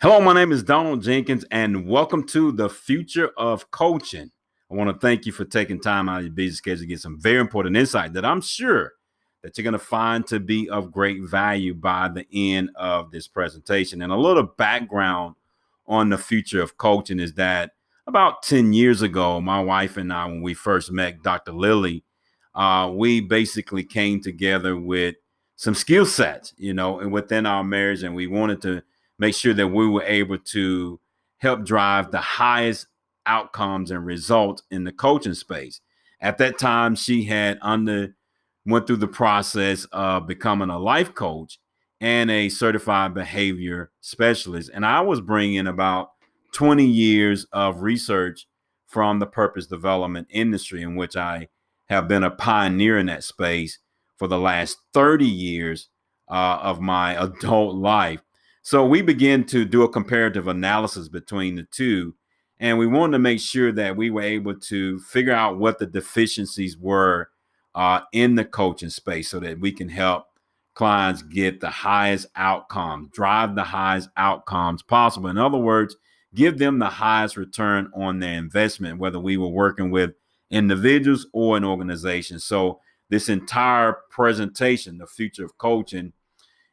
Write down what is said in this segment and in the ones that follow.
Hello, my name is Donald Jenkins, and welcome to the Future of Coaching. I want to thank you for taking time out of your busy schedule to get some very important insight that I'm sure that you're going to find to be of great value by the end of this presentation. And a little background on the future of coaching is that about 10 years ago, my wife and I, when we first met Dr. Lilly, we basically came together with some skill sets, and within our marriage, and we wanted to make sure that we were able to help drive the highest outcomes and results in the coaching space. At that time, she had went through the process of becoming a life coach and a certified behavior specialist. And I was bringing about 20 years of research from the purpose development industry, in which I have been a pioneer in that space for the last 30 years of my adult life. So we began to do a comparative analysis between the two, and we wanted to make sure that we were able to figure out what the deficiencies were in the coaching space so that we can help clients get the highest outcomes, drive the highest outcomes possible. In other words, give them the highest return on their investment, whether we were working with individuals or an organization. So this entire presentation, the future of coaching,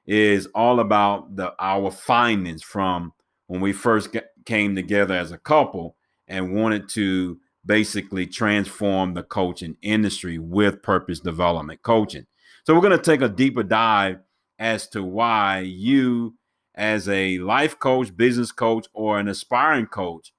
is all about our findings from when we first came together as a couple and wanted to basically transform the coaching industry with purpose development coaching. So we're going to take a deeper dive as to why you, as a life coach, business coach, or an aspiring coach,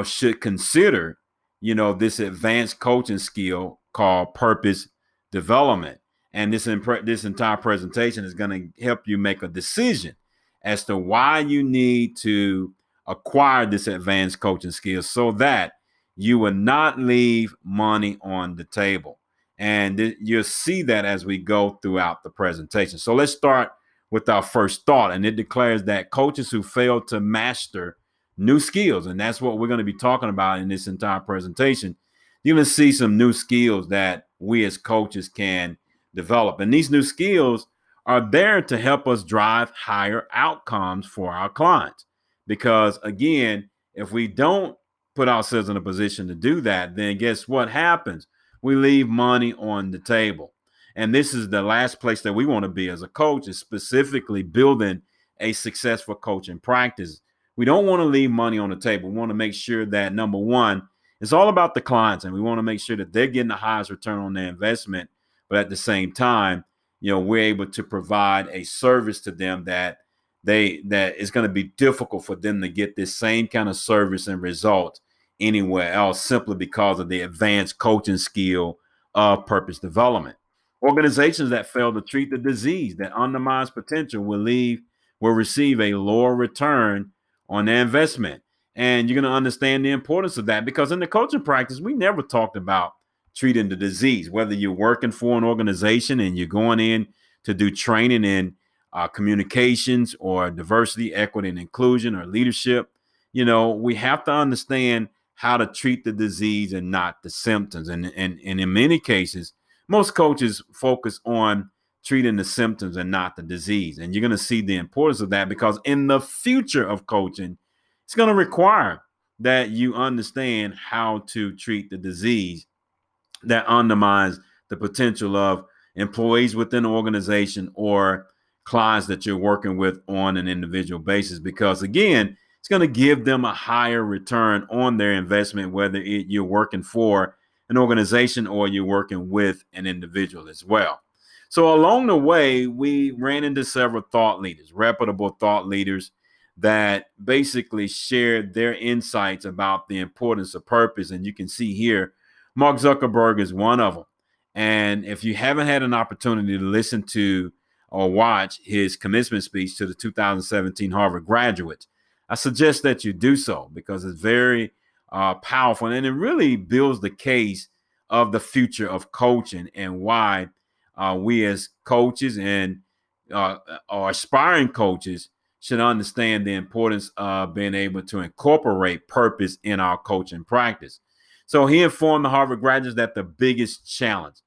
should consider, this advanced coaching skill called purpose development. And this entire presentation is going to help you make a decision as to why you need to acquire this advanced coaching skill so that you will not leave money on the table. And you'll see that as we go throughout the presentation. So let's start with our first thought. And it declares that coaches who fail to master new skills, and that's what we're going to be talking about in this entire presentation, you're going to see some new skills that we as coaches can develop. And these new skills are there to help us drive higher outcomes for our clients. Because again, if we don't put ourselves in a position to do that, then guess what happens? We leave money on the table. And this is the last place that we want to be as a coach, is specifically building a successful coaching practice. We don't want to leave money on the table. We want to make sure that, number one, it's all about the clients, and we want to make sure that they're getting the highest return on their investment. But at the same time, we're able to provide a service to them that it's going to be difficult for them to get this same kind of service and result anywhere else, simply because of the advanced coaching skill of purpose development. Organizations that fail to treat the disease that undermines potential will receive a lower return on their investment. And you're going to understand the importance of that, because in the coaching practice, we never talked about treating the disease. Whether you're working for an organization and you're going in to do training in communications or diversity, equity, and inclusion, or leadership, we have to understand how to treat the disease and not the symptoms. And in many cases, most coaches focus on treating the symptoms and not the disease. And you're going to see the importance of that, because in the future of coaching, it's going to require that you understand how to treat the disease that undermines the potential of employees within an organization or clients that you're working with on an individual basis. Because again, it's going to give them a higher return on their investment, whether you're working for an organization or you're working with an individual as well. So along the way, we ran into several thought leaders, reputable thought leaders, that basically shared their insights about the importance of purpose. And you can see here, Mark Zuckerberg is one of them. And if you haven't had an opportunity to listen to or watch his commencement speech to the 2017 Harvard graduates, I suggest that you do so, because it's very powerful, and it really builds the case of the future of coaching and why we as coaches and or aspiring coaches should understand the importance of being able to incorporate purpose in our coaching practice. So he informed the Harvard graduates that the biggest challenge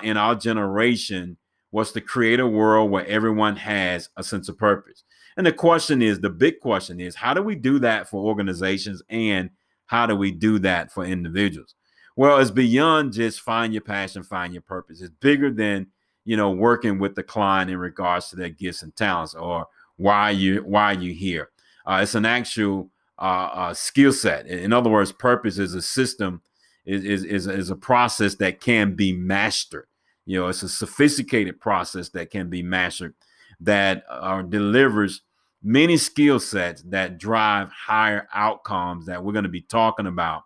in our generation was to create a world where everyone has a sense of purpose. And the big question is, how do we do that for organizations, and how do we do that for individuals? Well, it's beyond just find your passion, find your purpose. It's bigger than, working with the client in regards to their gifts and talents, or why are you here. It's an actual skill set. In other words, purpose is a system, is a process that can be mastered. It's a sophisticated process that can be mastered, that delivers many skill sets that drive higher outcomes that we're going to be talking about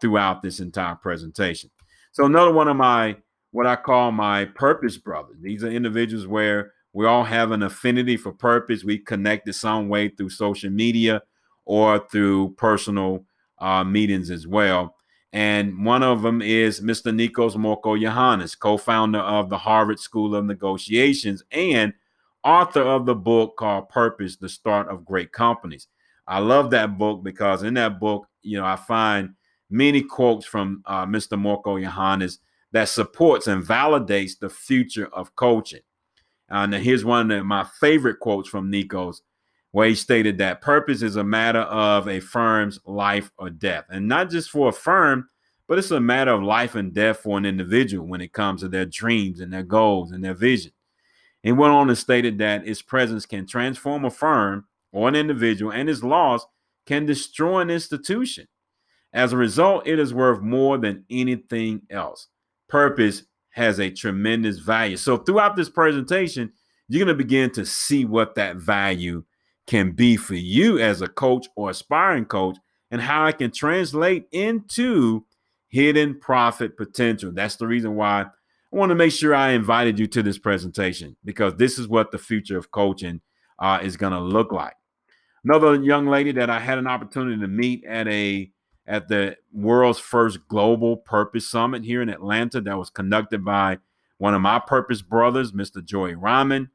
throughout this entire presentation. So another one of what I call my purpose brothers. These are individuals where we all have an affinity for purpose. We connected some way through social media or through personal meetings as well. And one of them is Mr. Nikos Morkoyannis, co-founder of the Harvard School of Negotiations and author of the book called Purpose, The Start of Great Companies. I love that book because in that book, I find many quotes from Mr. Morkoyannis that supports and validates the future of coaching. Now here's one of my favorite quotes from Nikos, where he stated that purpose is a matter of a firm's life or death. And not just for a firm, but it's a matter of life and death for an individual when it comes to their dreams and their goals and their vision. He went on and stated that its presence can transform a firm or an individual, and its loss can destroy an institution. As a result, it is worth more than anything else. Purpose has a tremendous value. So throughout this presentation, you're going to begin to see what that value can be for you as a coach or aspiring coach, and how it can translate into hidden profit potential. That's the reason why I want to make sure I invited you to this presentation, because this is what the future of coaching is going to look like. Another young lady that I had an opportunity to meet at the world's first global purpose summit here in Atlanta, that was conducted by one of my purpose brothers, Mr. Joey Rahman.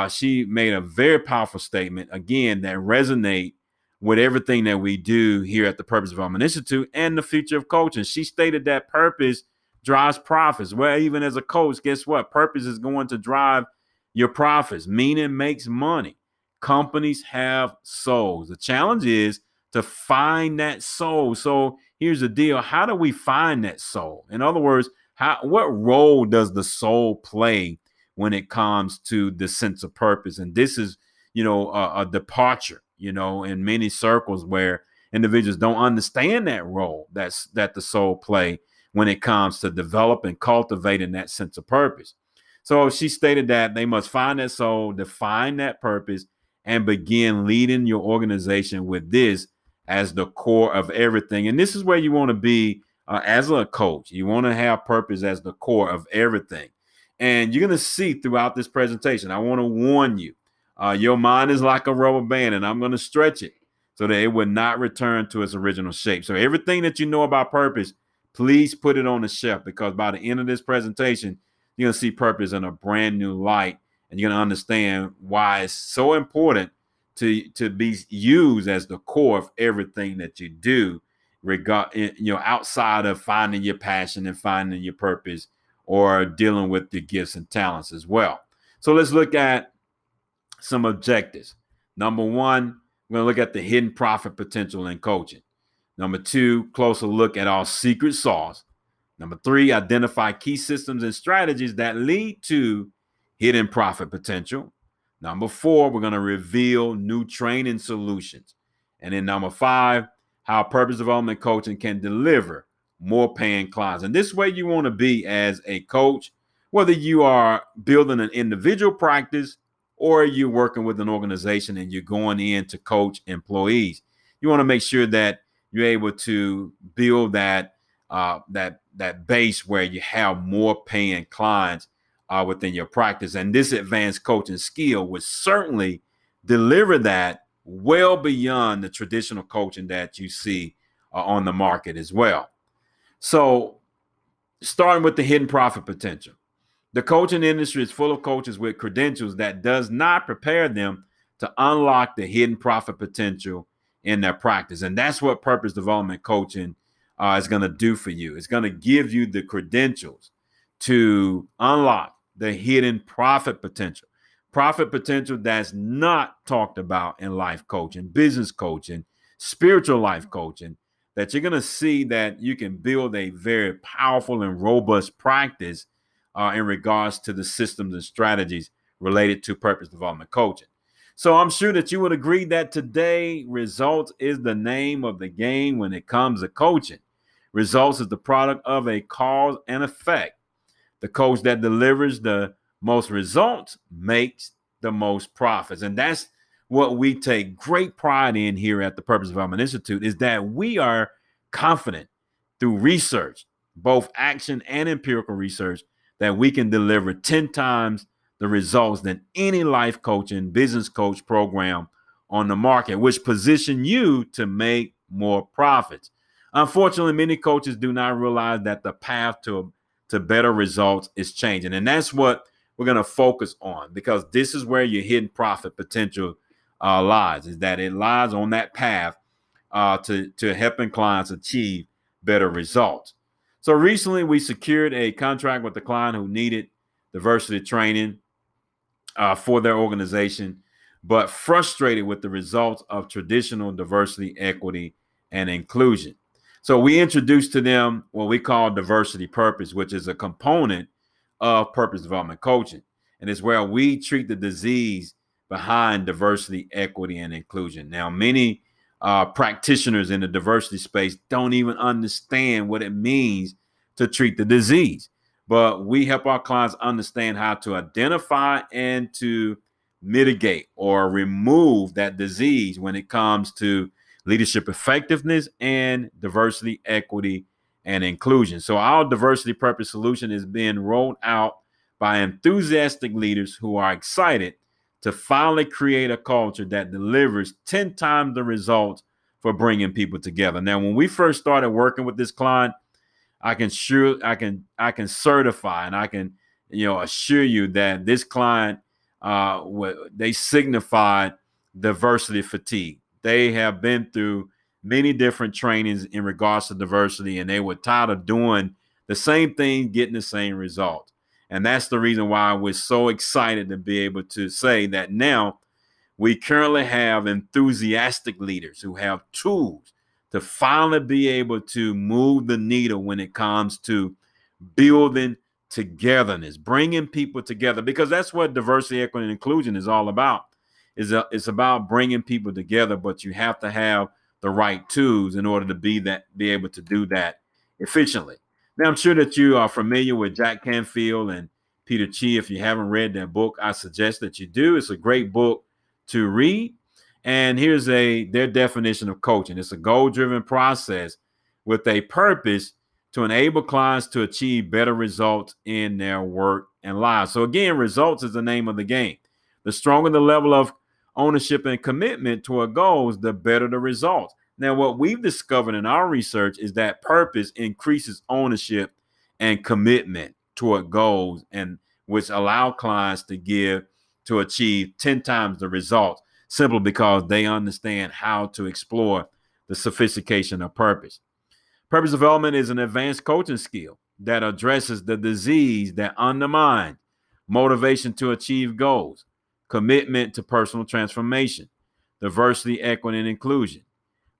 She made a very powerful statement, again, that resonate with everything that we do here at the Purpose Development Institute and the future of coaching. She stated that purpose drives profits. Well, even as a coach, guess what? Purpose is going to drive your profits. Meaning makes money. Companies have souls. The challenge is to find that soul. So here's the deal. How do we find that soul? In other words, what role does the soul play when it comes to the sense of purpose? And this is, a departure, in many circles, where individuals don't understand that role that the soul play when it comes to developing, cultivating that sense of purpose. So she stated that they must find that soul, define that purpose, and begin leading your organization with this as the core of everything. And this is where you want to be as a coach. You want to have purpose as the core of everything. And you're going to see throughout this presentation, I want to warn you, your mind is like a rubber band, and I'm going to stretch it so that it would not return to its original shape. So everything that you know about purpose, please put it on the shelf, because by the end of this presentation, you're going to see purpose in a brand new light, and you're going to understand why it's so important to be used as the core of everything that you do, outside of finding your passion and finding your purpose, or dealing with your gifts and talents as well. So let's look at some objectives. Number one, we're going to look at the hidden profit potential in coaching. Number two, closer look at our secret sauce. Number three, identify key systems and strategies that lead to hidden profit potential. Number four, we're going to reveal new training solutions. And then number five, how purpose development coaching can deliver more paying clients. And this way you want to be as a coach, whether you are building an individual practice or you're working with an organization and you're going in to coach employees. You want to make sure that you're able to build that base where you have more paying clients within your practice. And this advanced coaching skill would certainly deliver that well beyond the traditional coaching that you see on the market as well. So starting with the hidden profit potential. The coaching industry is full of coaches with credentials that does not prepare them to unlock the hidden profit potential in their practice. And that's what purpose development coaching is going to do for you. It's going to give you the credentials to unlock the hidden profit potential. Profit potential that's not talked about in life coaching, business coaching, spiritual life coaching, that you're going to see that you can build a very powerful and robust practice in regards to the systems and strategies related to purpose development coaching. So I'm sure that you would agree that today results is the name of the game when it comes to coaching. Results is the product of a cause and effect. The coach that delivers the most results makes the most profits. And that's what we take great pride in here at the Purpose Development Institute, is that we are confident through research, both action and empirical research, that we can deliver 10 times the results than any life coaching, business coach program on the market, which position you to make more profits. Unfortunately, many coaches do not realize that the path to better results is changing. And that's what we're going to focus on, because this is where your hidden profit potential lies, is that it lies on that path to helping clients achieve better results. So recently we secured a contract with the client who needed diversity training for their organization, but frustrated with the results of traditional diversity, equity, and inclusion. So we introduced to them what we call diversity purpose, which is a component of purpose development coaching. And it's where we treat the disease behind diversity, equity, and inclusion. Now, many practitioners in the diversity space don't even understand what it means to treat the disease. But we help our clients understand how to identify and to mitigate or remove that disease when it comes to leadership effectiveness and diversity, equity, and inclusion. So our diversity purpose solution is being rolled out by enthusiastic leaders who are excited to finally create a culture that delivers 10 times the results for bringing people together. Now, when we first started working with this client, I can certify and I can assure you that this client they signified diversity fatigue. They have been through many different trainings in regards to diversity, and they were tired of doing the same thing, getting the same result. And that's the reason why we're so excited to be able to say that now we currently have enthusiastic leaders who have tools to finally be able to move the needle when it comes to building togetherness, bringing people together, because that's what diversity, equity, and inclusion is all about. It's about bringing people together, but you have to have the right tools in order to be able to do that efficiently. Now, I'm sure that you are familiar with Jack Canfield and Peter Chi. If you haven't read their book, I suggest that you do. It's a great book to read. And here's their definition of coaching. It's a goal-driven process with a purpose to enable clients to achieve better results in their work and lives. So again, results is the name of the game. The stronger the level of ownership and commitment toward goals, the better the results. Now, what we've discovered in our research is that purpose increases ownership and commitment toward goals, and which allow clients to achieve 10 times the results, simply because they understand how to explore the sophistication of purpose. Purpose development is an advanced coaching skill that addresses the disease that undermines motivation to achieve goals, commitment to personal transformation, diversity, equity, and inclusion,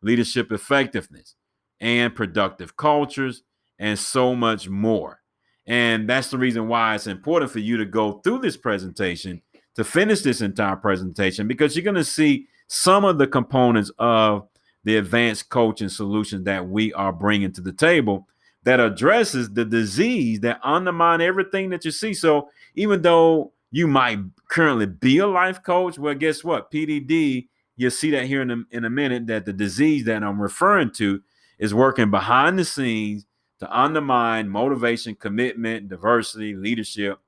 leadership effectiveness, and productive cultures, and so much more. And that's the reason why it's important for you to go through this presentation, to finish this entire presentation, because you're going to see some of the components of the advanced coaching solutions that we are bringing to the table that addresses the disease that undermine everything that you see. So even though you might currently be a life coach, well, guess what? PDD, you'll see that here in a minute, that the disease that I'm referring to is working behind the scenes to undermine motivation, commitment, diversity, leadership,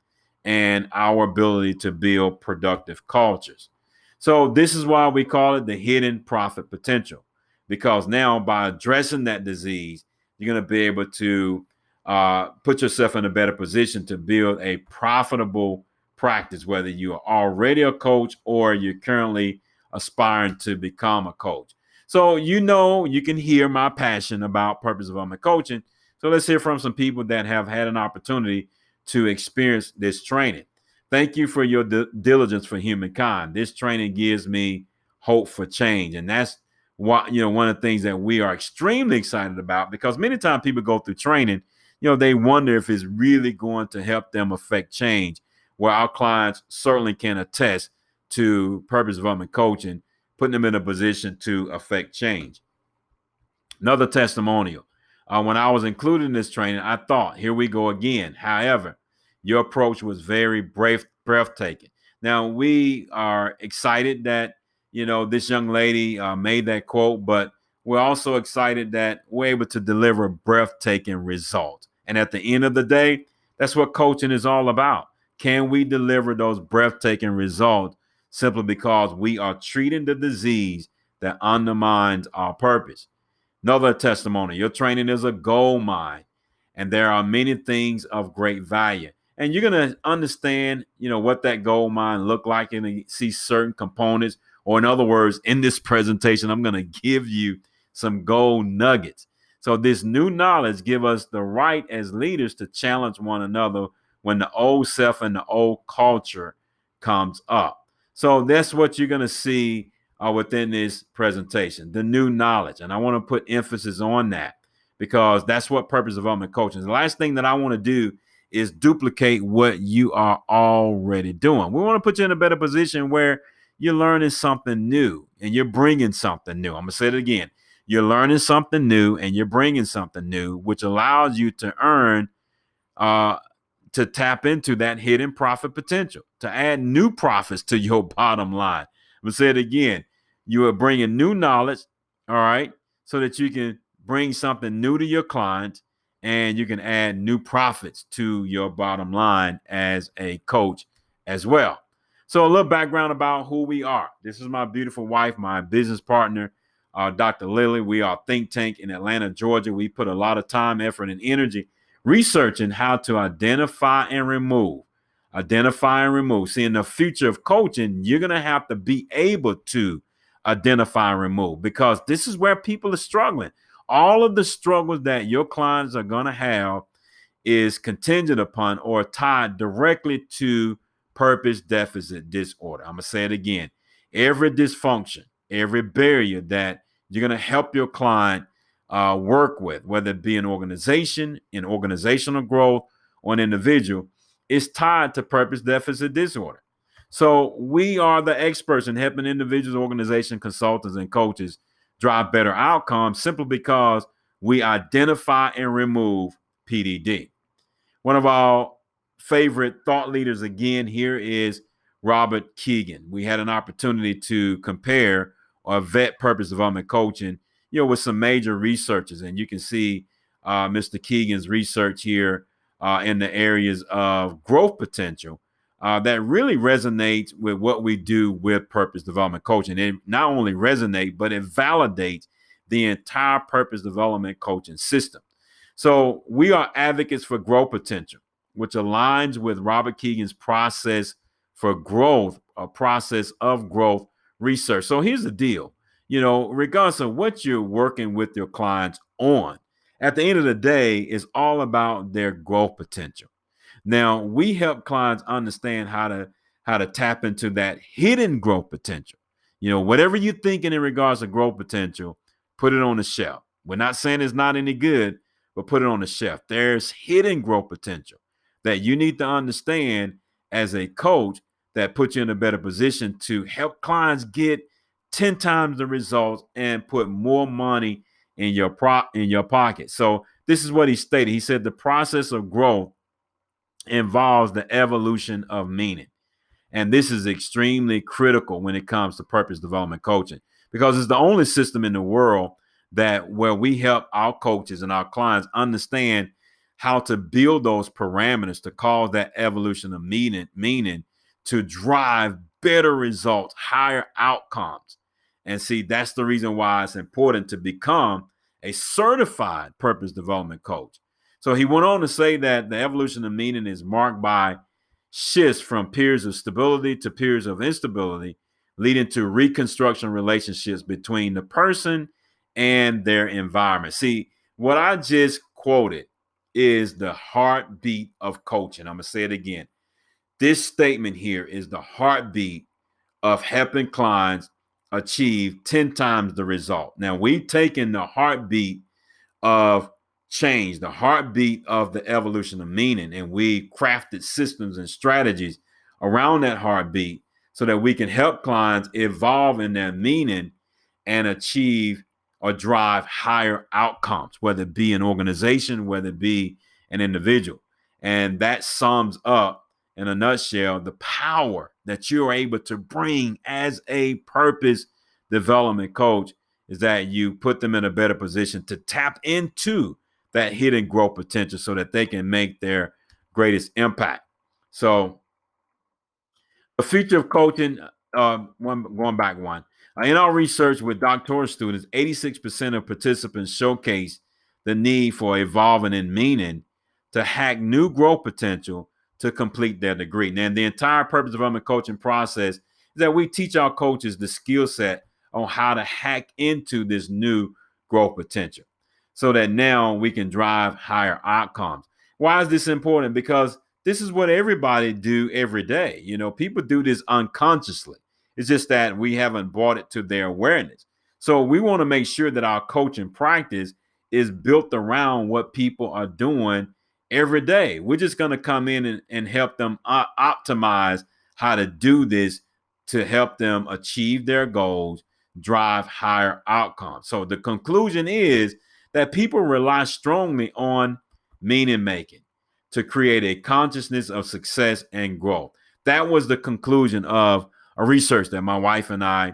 and our ability to build productive cultures. So this is why we call it the hidden profit potential, because now by addressing that disease, you're going to be able to put yourself in a better position to build a profitable practice, whether you are already a coach or you're currently aspiring to become a coach. So you can hear my passion about purpose development coaching. So let's hear from some people that have had an opportunity to experience this training. Thank you for your diligence for humankind. This training gives me hope for change. And that's why, one of the things that we are extremely excited about, because many times people go through training, they wonder if it's really going to help them affect change. Where our clients certainly can attest to purpose development coaching, putting them in a position to affect change. Another testimonial. When I was included in this training, I thought, here we go again. However, your approach was very breathtaking. Now, we are excited that, this young lady made that quote, but we're also excited that we're able to deliver breathtaking results. And at the end of the day, that's what coaching is all about. Can we deliver those breathtaking results simply because we are treating the disease that undermines our purpose? Another testimony, your training is a gold mine, and there are many things of great value. And you're going to understand, what that gold mine look like, and see certain components. Or in other words, in this presentation, I'm going to give you some gold nuggets. So this new knowledge give us the right as leaders to challenge one another when the old self and the old culture comes up. So that's what you're going to see within this presentation, the new knowledge. And I want to put emphasis on that because that's what purpose development coaching is. The last thing that I want to do is duplicate what you are already doing. We want to put you in a better position where you're learning something new and you're bringing something new. I'm going to say it again. You're learning something new and you're bringing something new, which allows you to earn, to tap into that hidden profit potential, to add new profits to your bottom line. I'm going to say it again. You are bringing new knowledge, all right, so that you can bring something new to your clients and you can add new profits to your bottom line as a coach as well. So a little background about who we are. This is my beautiful wife, my business partner, Dr. Lily. We are a think tank in Atlanta, Georgia. We put a lot of time, effort, and energy researching how to identify and remove. See, in the future of coaching, you're going to have to be able to identify and remove, because this is where people are struggling. All of the struggles that your clients are going to have is contingent upon or tied directly to purpose deficit disorder. I'm going to say it again. Every dysfunction, every barrier that you're going to help your client work with, whether it be an organization, in organizational growth, or an individual, is tied to purpose deficit disorder. So we are the experts in helping individuals, organizations, consultants, and coaches drive better outcomes simply because we identify and remove PDD. One of our favorite thought leaders again here is Robert Keegan. We had an opportunity to compare or vet purpose development coaching, with some major researchers, and you can see Mr. Keegan's research here in the areas of growth potential that really resonates with what we do with purpose development coaching. It not only resonates, but it validates the entire purpose development coaching system. So we are advocates for growth potential, which aligns with Robert Keegan's process for growth, a process of growth research. So here's the deal, regardless of what you're working with your clients on, at the end of the day, it's all about their growth potential. Now, we help clients understand how to tap into that hidden growth potential. Whatever you're thinking in regards to growth potential, put it on the shelf. We're not saying it's not any good, but put it on the shelf. There's hidden growth potential that you need to understand as a coach that puts you in a better position to help clients get 10 times the results and put more money in your pocket. So this is what he stated. He said the process of growth involves the evolution of meaning. And this is extremely critical when it comes to purpose development coaching, because it's the only system in the world where we help our coaches and our clients understand how to build those parameters to cause that evolution of meaning to drive better results, higher outcomes. And see, that's the reason why it's important to become a certified purpose development coach. So he went on to say that the evolution of meaning is marked by shifts from periods of stability to periods of instability, leading to reconstruction relationships between the person and their environment. See, what I just quoted is the heartbeat of coaching. I'm going to say it again. This statement here is the heartbeat of helping clients achieve 10 times the result. Now, we've taken the heartbeat of change, the heartbeat of the evolution of meaning, and we crafted systems and strategies around that heartbeat so that we can help clients evolve in their meaning and achieve or drive higher outcomes, whether it be an organization, whether it be an individual. And that sums up, in a nutshell, the power that you're able to bring as a purpose development coach is that you put them in a better position to tap into that hidden growth potential so that they can make their greatest impact. So the future of coaching, going back one. In our research with doctoral students, 86% of participants showcase the need for evolving in meaning to hack new growth potential to complete their degree. Now, the entire purpose development coaching process is that we teach our coaches the skill set on how to hack into this new growth potential so that now we can drive higher outcomes. Why is this important? Because this is what everybody do every day. You know, people do this unconsciously. It's just that we haven't brought it to their awareness. So we want to make sure that our coaching practice is built around what people are doing every day. We're just going to come in and help them optimize how to do this to help them achieve their goals, drive higher outcomes. So the conclusion is that people rely strongly on meaning making to create a consciousness of success and growth. That was the conclusion of a research that my wife and I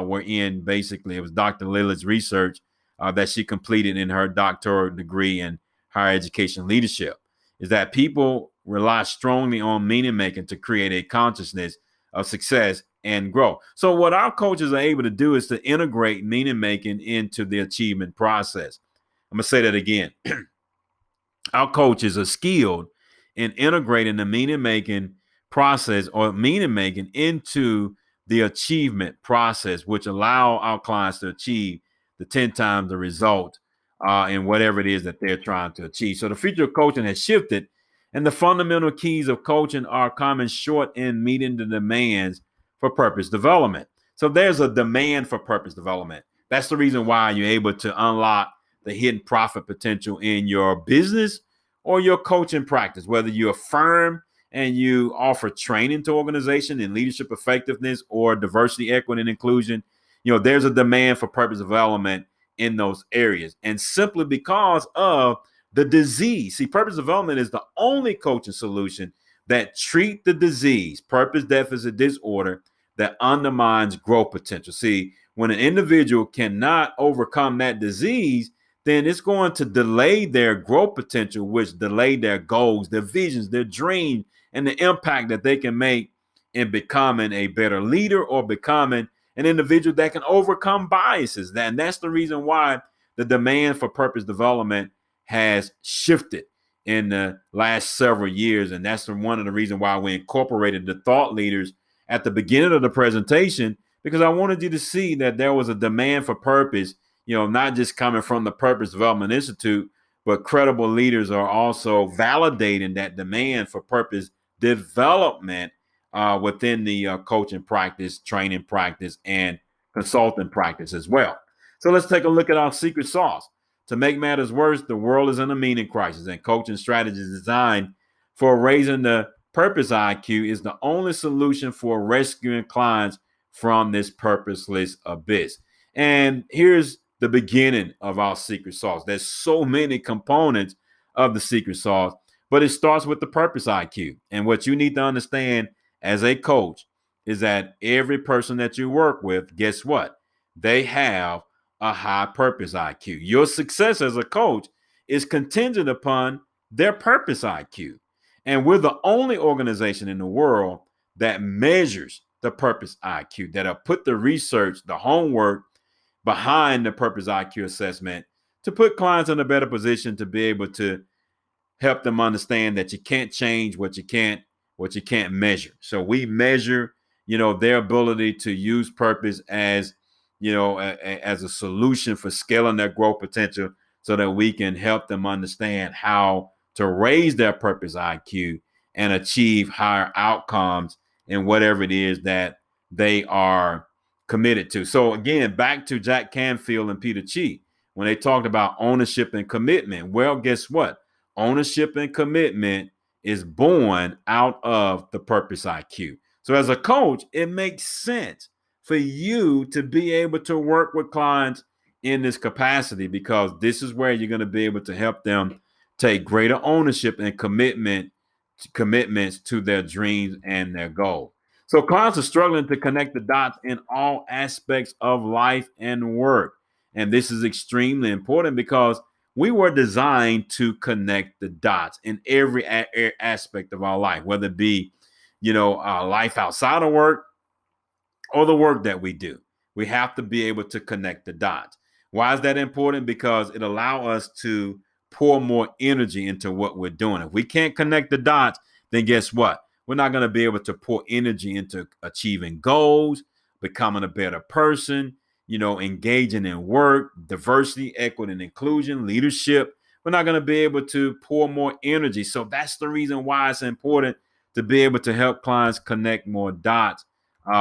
were in. Basically, it was Dr. Lillard's research that she completed in her doctoral degree in higher education leadership, is that people rely strongly on meaning making to create a consciousness of success and growth. So what our coaches are able to do is to integrate meaning making into the achievement process. I'm going to say that again. Our coaches are skilled in integrating the meaning making process or meaning making into the achievement process, which allow our clients to achieve the 10 times the result in whatever it is that they're trying to achieve. So the future of coaching has shifted, and the fundamental keys of coaching are coming short in meeting the demands for purpose development. So there's a demand for purpose development. That's the reason why you're able to unlock the hidden profit potential in your business or your coaching practice, whether you're a firm and you offer training to organization in leadership effectiveness or diversity, equity, and inclusion. You know, there's a demand for purpose development in those areas. And simply because of the disease. See, purpose development is the only coaching solution that treat the disease, purpose deficit disorder, that undermines growth potential. See, when an individual cannot overcome that disease, then it's going to delay their growth potential, which delay their goals, their visions, their dreams, and the impact that they can make in becoming a better leader or becoming an individual that can overcome biases. And that's the reason why the demand for purpose development has shifted in the last several years. And that's one of the reasons why we incorporated the thought leaders at the beginning of the presentation, because I wanted you to see that there was a demand for purpose, you know, not just coming from the Purpose Development Institute, but credible leaders are also validating that demand for purpose development within the coaching practice, training practice, and consulting practice as well. So let's take a look at our secret sauce. To make matters worse, the world is in a meaning crisis, and coaching strategies designed for raising the purpose IQ is the only solution for rescuing clients from this purposeless abyss. And here's the beginning of our secret sauce. There's so many components of the secret sauce, but it starts with the purpose IQ. And what you need to understand as a coach is that every person that you work with, guess what? They have a high purpose IQ. Your success as a coach is contingent upon their purpose IQ. And we're the only organization in the world that measures the purpose IQ, that have put the research, the homework behind the purpose IQ assessment to put clients in a better position to be able to help them understand that you can't change what you can't measure. So we measure, you know, their ability to use purpose as, you know, as a solution for scaling their growth potential so that we can help them understand how to raise their purpose IQ and achieve higher outcomes in whatever it is that they are committed to. So again, back to Jack Canfield and Peter Chi, when they talked about ownership and commitment. Well, guess what? Ownership and commitment is born out of the purpose IQ. So as a coach, it makes sense for you to be able to work with clients in this capacity, because this is where you're going to be able to help them take greater ownership and commitments to their dreams and their goals. So clients are struggling to connect the dots in all aspects of life and work. And this is extremely important because we were designed to connect the dots in every aspect of our life, whether it be, life outside of work or the work that we do. We have to be able to connect the dots. Why is that important? Because it allows us to pour more energy into what we're doing. If we can't connect the dots, then guess what? We're not going to be able to pour energy into achieving goals, becoming a better person, engaging in work, diversity, equity, and inclusion, leadership. We're not going to be able to pour more energy. So that's the reason why it's important to be able to help clients connect more dots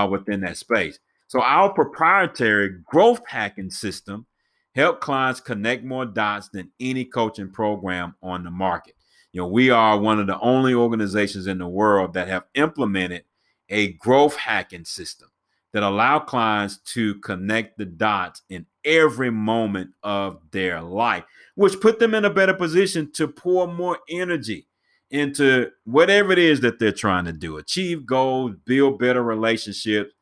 within that space. So our proprietary growth hacking system help clients connect more dots than any coaching program on the market. We are one of the only organizations in the world that have implemented a growth hacking system that allow clients to connect the dots in every moment of their life, which put them in a better position to pour more energy into whatever it is that they're trying to do, achieve goals, build better relationships,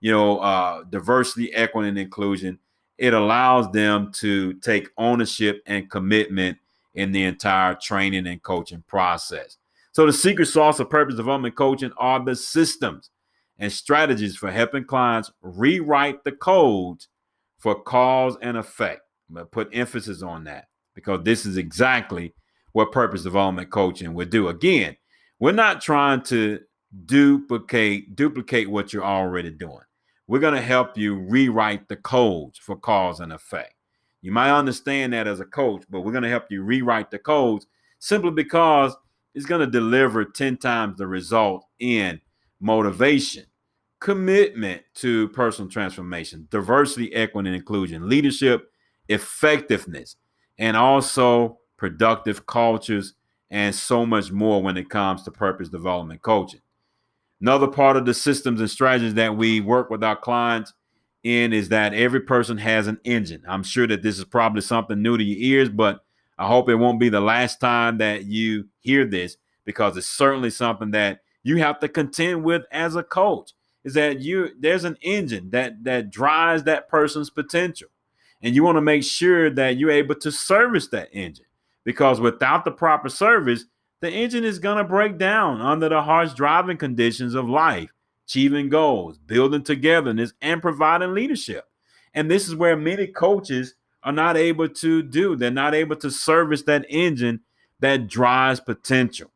diversity, equity, and inclusion. It allows them to take ownership and commitment in the entire training and coaching process. So the secret sauce of purpose development coaching are the systems and strategies for helping clients rewrite the codes for cause and effect. I'm going to put emphasis on that because this is exactly what purpose development coaching would do. Again, we're not trying to duplicate what you're already doing. We're going to help you rewrite the codes for cause and effect. You might understand that as a coach, but we're going to help you rewrite the codes simply because it's going to deliver 10 times the result in motivation, commitment to personal transformation, diversity, equity, and inclusion, leadership, effectiveness, and also productive cultures, and so much more when it comes to purpose development coaching. Another part of the systems and strategies that we work with our clients in is that every person has an engine. I'm sure that this is probably something new to your ears, but I hope it won't be the last time that you hear this, because it's certainly something that you have to contend with as a coach, is that there's an engine that drives that person's potential. And you want to make sure that you're able to service that engine, because without the proper service, the engine is going to break down under the harsh driving conditions of life, achieving goals, building togetherness, and providing leadership. And this is where many coaches are not able to do. They're not able to service that engine that drives potential.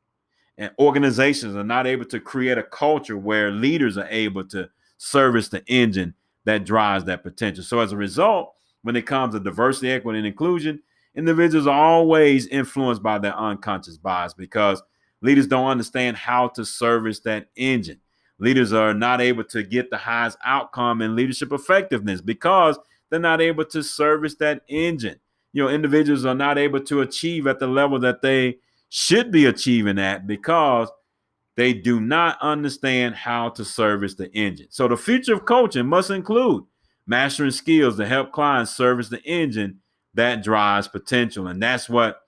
And organizations are not able to create a culture where leaders are able to service the engine that drives that potential. So as a result, when it comes to diversity, equity, and inclusion, individuals are always influenced by their unconscious bias because leaders don't understand how to service that engine. Leaders are not able to get the highest outcome in leadership effectiveness because they're not able to service that engine. Individuals are not able to achieve at the level that they should be achieving at because they do not understand how to service the engine. So the future of coaching must include mastering skills to help clients service the engine that drives potential. And that's what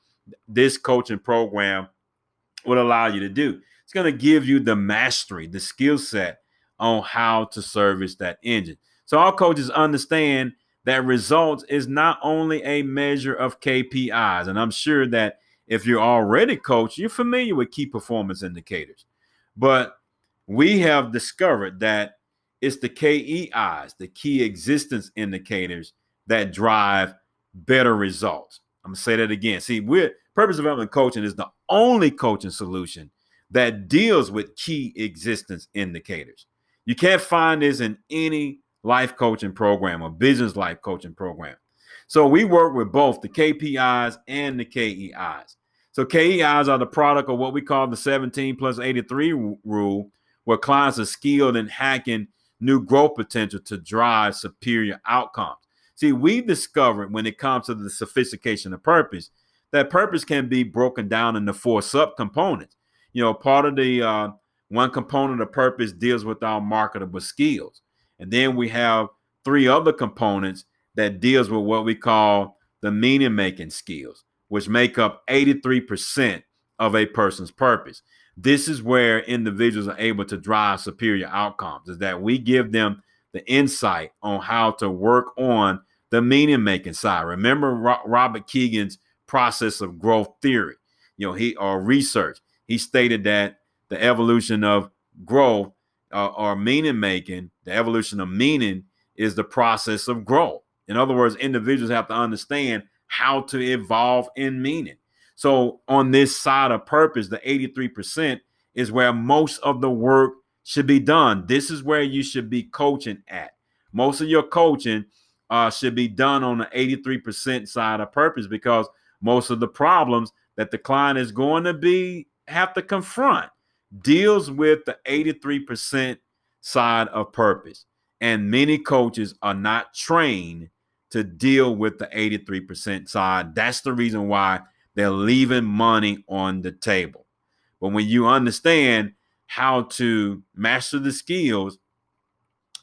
this coaching program would allow you to do. It's going to give you the mastery, the skill set on how to service that engine. So our coaches understand that results is not only a measure of KPIs. And I'm sure that if you're already coached, you're familiar with key performance indicators. But we have discovered that it's the KEIs, the key existence indicators, that drive better results. I'm going to say that again. See, purpose development coaching is the only coaching solution that deals with key existence indicators. You can't find this in any life coaching program or business life coaching program. So we work with both the KPIs and the KEIs. So KEIs are the product of what we call the 17 plus 83 rule, where clients are skilled in hacking new growth potential to drive superior outcomes. See, we've discovered when it comes to the sophistication of purpose, that purpose can be broken down into 4 subcomponents. Part of the one component of purpose deals with our marketable skills. And then we have 3 other components that deals with what we call the meaning making skills, which make up 83% of a person's purpose. This is where individuals are able to drive superior outcomes, is that we give them the insight on how to work on the meaning making side. Remember Robert Kegan's process of growth theory, research. He stated that the evolution of growth or meaning making, the evolution of meaning is the process of growth. In other words, individuals have to understand how to evolve in meaning. So on this side of purpose, the 83% is where most of the work should be done. This is where you should be coaching at. Most of your coaching should be done on the 83% side of purpose, because most of the problems that the client is going to have to confront deals with the 83% side of purpose. And many coaches are not trained to deal with the 83% side. That's the reason why they're leaving money on the table. But when you understand how to master the skills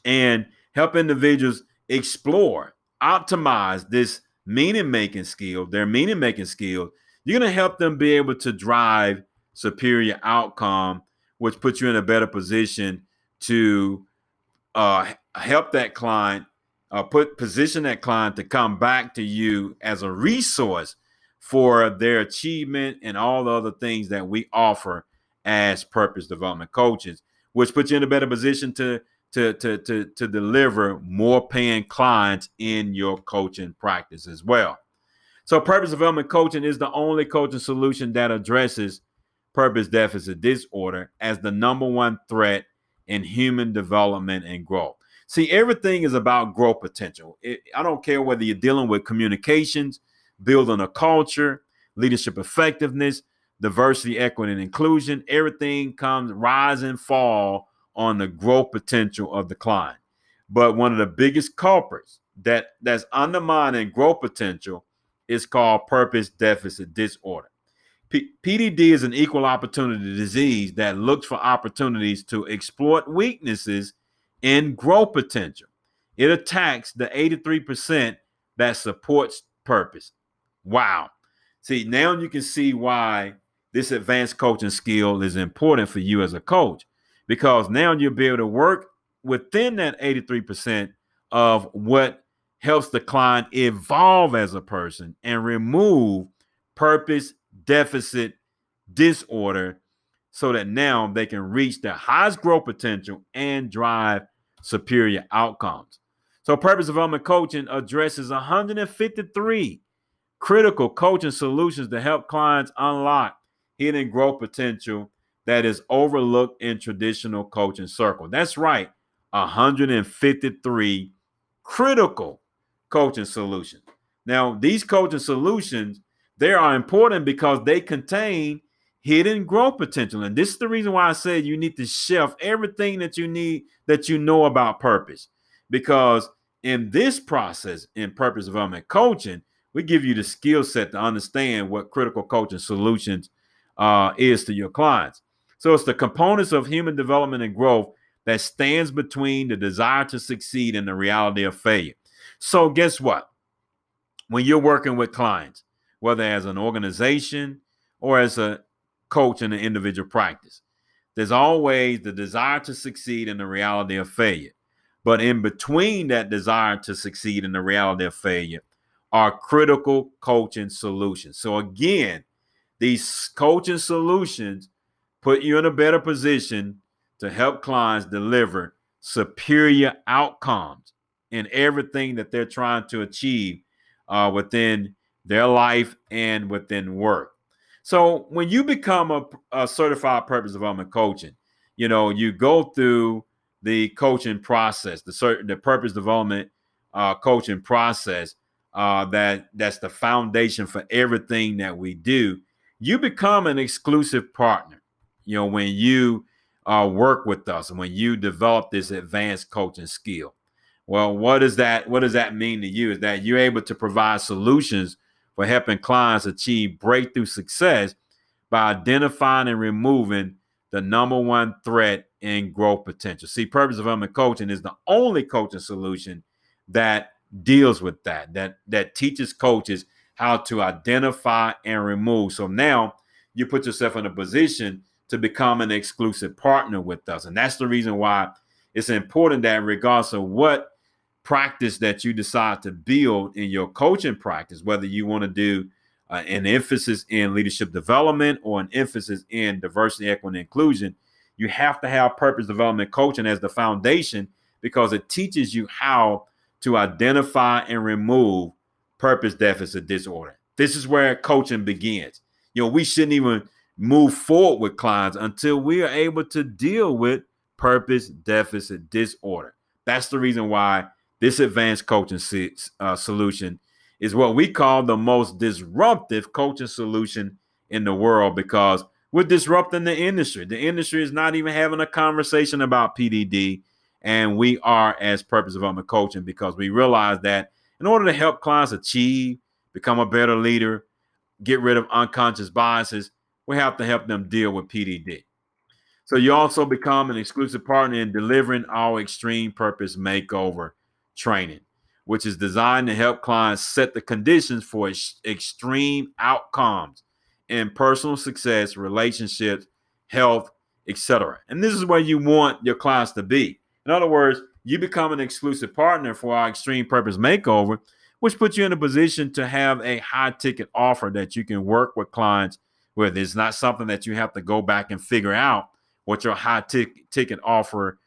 and help individuals explore, optimize this meaning-making skill, their meaning-making skill, you're going to help them be able to drive superior outcome, which puts you in a better position to help that client, position that client to come back to you as a resource for their achievement and all the other things that we offer as purpose development coaches, which puts you in a better position to deliver more paying clients in your coaching practice as well. So purpose development coaching is the only coaching solution that addresses purpose deficit disorder as the number one threat in human development and growth. See, everything is about growth potential. I don't care whether you're dealing with communications, building a culture, leadership effectiveness, diversity, equity, and inclusion. Everything comes rise and fall on the growth potential of the client. But one of the biggest culprits that's undermining growth potential is called purpose deficit disorder. PDD is an equal opportunity disease that looks for opportunities to exploit weaknesses in growth potential. It attacks the 83% that supports purpose. Wow. See, now you can see why this advanced coaching skill is important for you as a coach, because now you'll be able to work within that 83% of what helps the client evolve as a person and remove purpose deficit disorder, so that now they can reach their highest growth potential and drive superior outcomes. So purpose development coaching addresses 153 critical coaching solutions to help clients unlock hidden growth potential that is overlooked in traditional coaching circles. That's right, 153 critical coaching solutions. Now, these coaching solutions, they are important because they contain hidden growth potential. And this is the reason why I said you need to shelf everything that you need, that you know about purpose. Because in this process, in purpose development coaching, we give you the skill set to understand what critical coaching solutions is to your clients. So it's the components of human development and growth that stands between the desire to succeed and the reality of failure. So guess what? When you're working with clients, whether as an organization or as a coach in an individual practice, there's always the desire to succeed and the reality of failure. But in between that desire to succeed and the reality of failure are critical coaching solutions. So again, these coaching solutions put you in a better position to help clients deliver superior outcomes in everything that they're trying to achieve within their life and within work. So when you become a certified purpose development coaching, you go through the coaching process, the purpose development coaching process that's the foundation for everything that we do. You become an exclusive partner, when you work with us and when you develop this advanced coaching skill. Well, what does that mean to you? Is that you're able to provide solutions for helping clients achieve breakthrough success by identifying and removing the number one threat in growth potential. See, purpose development coaching is the only coaching solution that deals with that teaches coaches how to identify and remove. So now you put yourself in a position to become an exclusive partner with us. And that's the reason why it's important that regardless of what practice that you decide to build in your coaching practice, whether you want to do an emphasis in leadership development or an emphasis in diversity, equity, and inclusion, you have to have purpose development coaching as the foundation, because it teaches you how to identify and remove purpose deficit disorder. This is where coaching begins. We shouldn't even move forward with clients until we are able to deal with purpose deficit disorder. That's the reason why this advanced coaching solution is what we call the most disruptive coaching solution in the world, because we're disrupting the industry. The industry is not even having a conversation about PDD, and we are as purpose development coaching, because we realize that in order to help clients achieve, become a better leader, get rid of unconscious biases, we have to help them deal with PDD. So you also become an exclusive partner in delivering our Extreme Purpose Makeover training, which is designed to help clients set the conditions for extreme outcomes in personal success, relationships, health, etc. And this is where you want your clients to be. In other words, you become an exclusive partner for our Extreme Purpose Makeover, which puts you in a position to have a high ticket offer that you can work with clients with. It's not something that you have to go back and figure out what your high ticket offer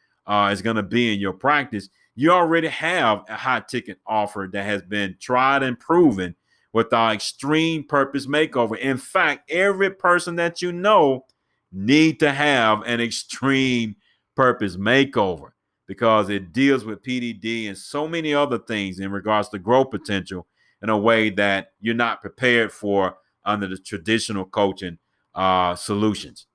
is going to be in your practice. You already have a high ticket offer that has been tried and proven with our Extreme Purpose Makeover. In fact, every person that you know need to have an Extreme Purpose Makeover, because it deals with PDD and so many other things in regards to growth potential in a way that you're not prepared for under the traditional coaching solutions.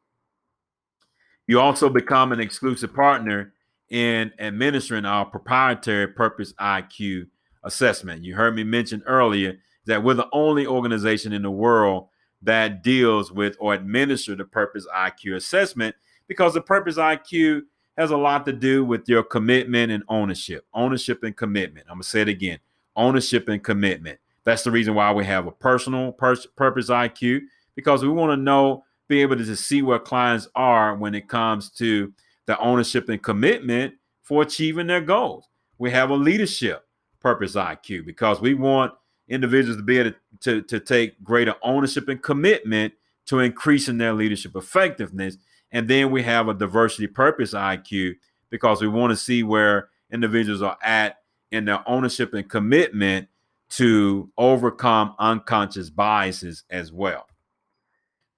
You also become an exclusive partner in administering our proprietary Purpose IQ assessment. You heard me mention earlier that we're the only organization in the world that deals with or administer the Purpose IQ assessment, because the Purpose IQ has a lot to do with your commitment and ownership. Ownership and commitment. I'm going to say it again. Ownership and commitment. That's the reason why we have a personal Purpose IQ, because we want to be able to see where clients are when it comes to the ownership and commitment for achieving their goals. We have a leadership Purpose IQ, because we want individuals to be able to take greater ownership and commitment to increasing their leadership effectiveness. And then we have a diversity Purpose IQ, because we want to see where individuals are at in their ownership and commitment to overcome unconscious biases as well.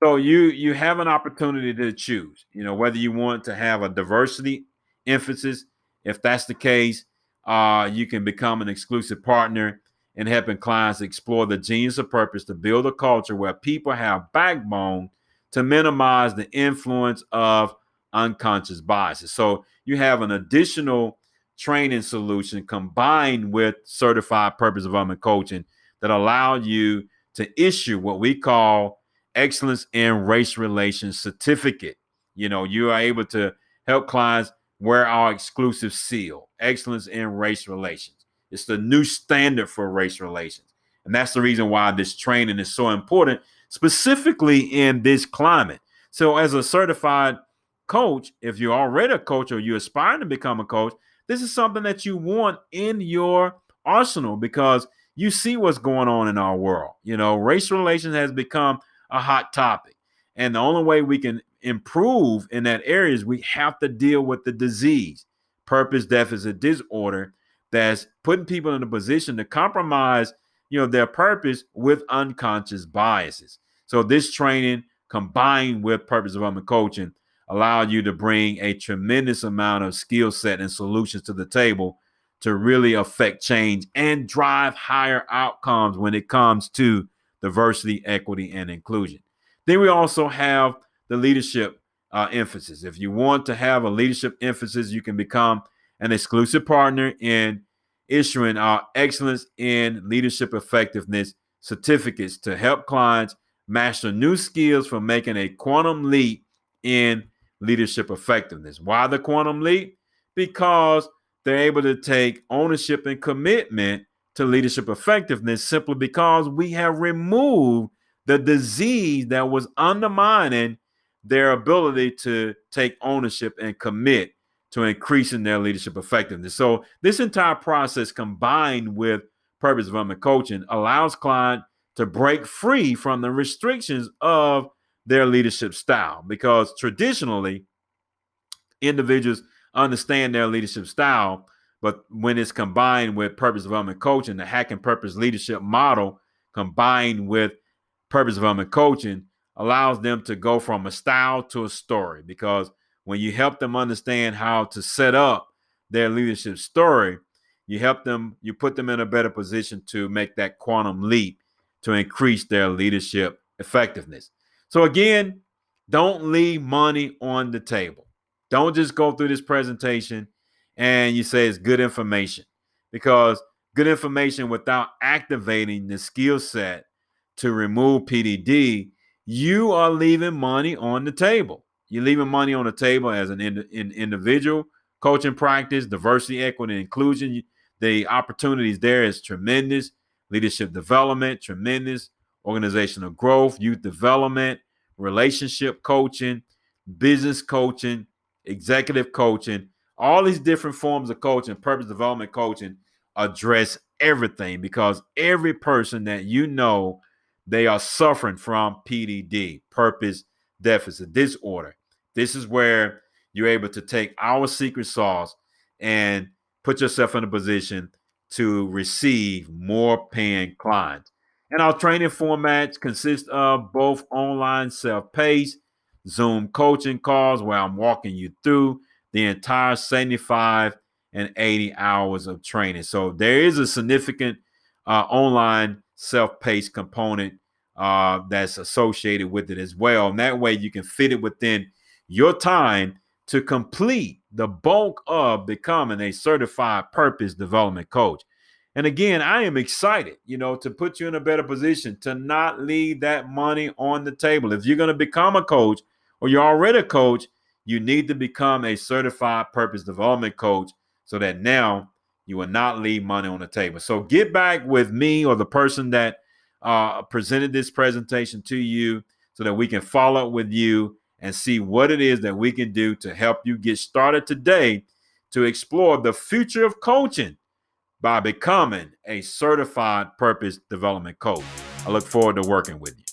So you have an opportunity to choose, whether you want to have a diversity emphasis. If that's the case, you can become an exclusive partner in helping clients explore the genius of purpose to build a culture where people have backbone to minimize the influence of unconscious biases. So you have an additional training solution combined with certified purpose development coaching that allow you to issue what we call Excellence in Race Relations certificate. You are able to help clients wear our exclusive seal, Excellence in Race Relations. It's the new standard for race relations. And that's the reason why this training is so important, specifically in this climate. So as a certified coach, if you're already a coach or you're aspiring to become a coach, this is something that you want in your arsenal, because you see what's going on in our world. Race relations has become a hot topic. And the only way we can improve in that area is we have to deal with the disease, purpose deficit disorder, that's putting people in a position to compromise, their purpose with unconscious biases. So this training combined with purpose development coaching allow you to bring a tremendous amount of skill set and solutions to the table to really affect change and drive higher outcomes when it comes to diversity, equity, and inclusion. Then we also have the leadership emphasis. If you want to have a leadership emphasis, you can become an exclusive partner in issuing our Excellence in Leadership Effectiveness certificates to help clients master new skills for making a quantum leap in leadership effectiveness. Why the quantum leap? Because they're able to take ownership and commitment to leadership effectiveness simply because we have removed the disease that was undermining their ability to take ownership and commit to increasing their leadership effectiveness. So this entire process, combined with purpose development coaching, allows clients to break free from the restrictions of their leadership style, because traditionally individuals understand their leadership style, but when it's combined with purpose development coaching, the Hack and Purpose leadership model combined with purpose development coaching allows them to go from a style to a story, because when you help them understand how to set up their leadership story, you put them in a better position to make that quantum leap to increase their leadership effectiveness. So again, don't leave money on the table. Don't just go through this presentation and you say it's good information, because good information without activating the skill set to remove PDD, you are leaving money on the table. You're leaving money on the table as an individual coaching practice, diversity, equity, and inclusion. The opportunities there is tremendous. Leadership development, tremendous. Organizational growth, youth development, relationship coaching, business coaching, executive coaching. All these different forms of coaching, purpose development coaching, address everything, because every person that you know, they are suffering from PDD, purpose deficit disorder. This is where you're able to take our secret sauce and put yourself in a position to receive more paying clients. And our training formats consist of both online self-paced Zoom coaching calls where I'm walking you through the entire 75 and 80 hours of training. So there is a significant online self-paced component that's associated with it as well. And that way you can fit it within your time to complete the bulk of becoming a certified purpose development coach. And again, I am excited, to put you in a better position to not leave that money on the table. If you're going to become a coach or you're already a coach, you need to become a certified purpose development coach so that now you will not leave money on the table. So get back with me or the person that presented this presentation to you so that we can follow up with you and see what it is that we can do to help you get started today to explore the future of coaching by becoming a certified purpose development coach. I look forward to working with you.